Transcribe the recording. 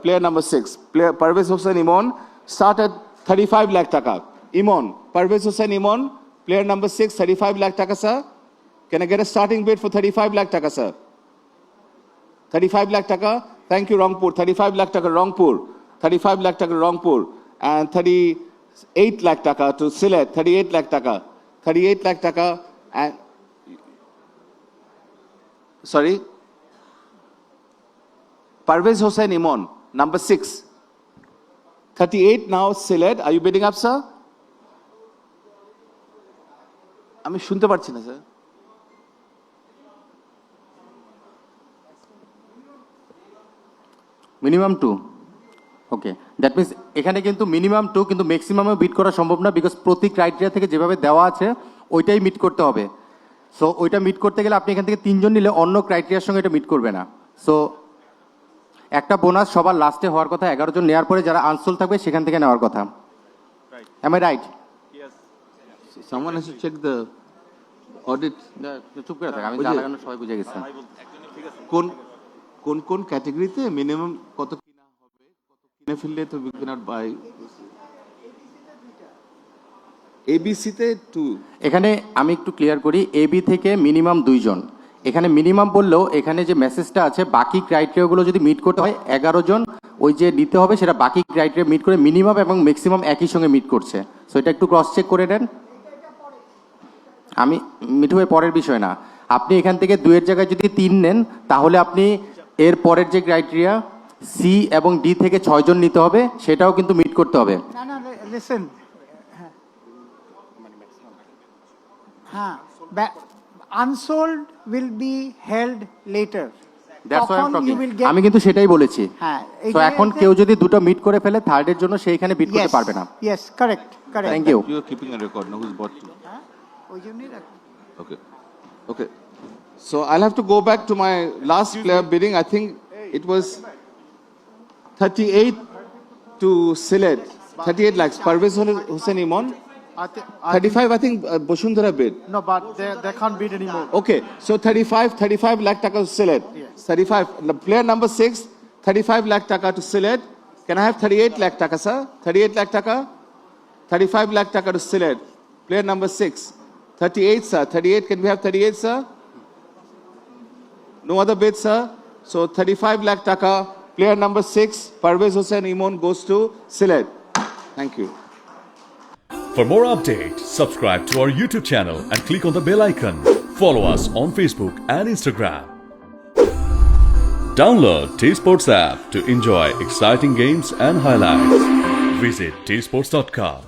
Player number 6, player Parvez Hossain Imon, start at 35 lakh taka. Imon, Parvez Hossain Imon, player number 6, 35 lakh taka, sir. Can I get a starting bid for 35 lakh taka, sir? 35 lakh taka. Thank you, Rangpur. 35 lakh taka, Rangpur. 35 lakh taka, Rangpur. And 38 lakh taka to Sylhet. 38 lakh taka. 38 lakh taka. And sorry. Parvez Hossain Imon, number 6. 38 now, Sylhet. Are you bidding up, sir? আমি শুনতে পারছি না sir. Minimum 2 okay that means এখানে কিন্তু minimum 2 কিন্তু ম্যাক্সিমামে bit করা সম্ভব না বিকজ প্রতি ক্রাইটেরিয়া থেকে যেভাবে দেওয়া আছে ওইটাই মিট করতে হবে। সো ওইটা মিট করতে গেলে আপনি এখান থেকে 3 জন নিলে অন্য ক্রাইটেরিয়ার সঙ্গে এটা মিট করবে না। সো একটা বোনাস সবার লাস্টে হওয়ার কথা, 11 জন নেওয়ার পরে যারা আনসোল থাকবে সেখান থেকে নেওয়ার কথা। Am I right? Someone has to check the audit. চুপ করে থাক, আমি যা লাগানো সবাই বুঝে গেছি। কোন কোন কোন ক্যাটাগরিতে মিনিমাম কত কিনা হবে, কত কিনে ফেললে তো উই ক্যানট বাই। এবিসি তে 2। এখানে আমি একটু ক্লিয়ার করি, এবি থেকে মিনিমাম 2 জন। এখানে মিনিমাম বললেও এখানে যে মেসেজটা আছে বাকি ক্রাইটেরিয়াগুলো যদি মিট করতে হয় 11 জন ওই যে নিতে হবে সেটা বাকি ক্রাইটেরিয়া মিট করে মিনিমাম এবং ম্যাক্সিমাম একই সঙ্গে মিট করছে। সো এটা একটু ক্রস চেক করে নেন। আমি মিঠু ভাই পরের বিষয় না, আপনি এখান থেকে 2 এর জায়গায় যদি 3 নেন তাহলে আপনি এর পরের যে ক্রাইটেরিয়া সি এবং ডি থেকে 6 জন নিতে হবে সেটাও কিন্তু মিট করতে হবে। না না লিসেন, হ্যাঁ unsold will be held later. আমি কিন্তু সেটাই বলেছি। হ্যাঁ, তো এখন কেউ যদি দুটো মিট করে ফেলে থার্ডের জন্য সেইখানে বিট করতে পারবে না। Yes, correct. Thank you. You are keeping a record now who's bought to. ওই জন্যই রাখি। Okay. So I'll have to go back to my last player bidding. I think it was 38 to Sylhet. 38 lakhs. Parvez Hossain Imon. 35 I think Boshundhara bid. No, but they can't bid anymore. Okay, so 35 lakh taka to Sylhet. 35. Player number 6, 35 lakh taka to Sylhet. Can I have 38 lakh taka, sir? 38 lakh taka? 35 lakh taka to Sylhet. Player number 6. 38, sir. 38. Can we have 38, sir? No other bid, sir. So 35 lakh taka. Player number 6, Parvez Hossain Imon goes to Sylhet. Thank you. For more updates, subscribe to our YouTube channel and click on the bell icon. Follow us on Facebook and Instagram. Download T-Sports app to enjoy exciting games and highlights. Visit tsports.com.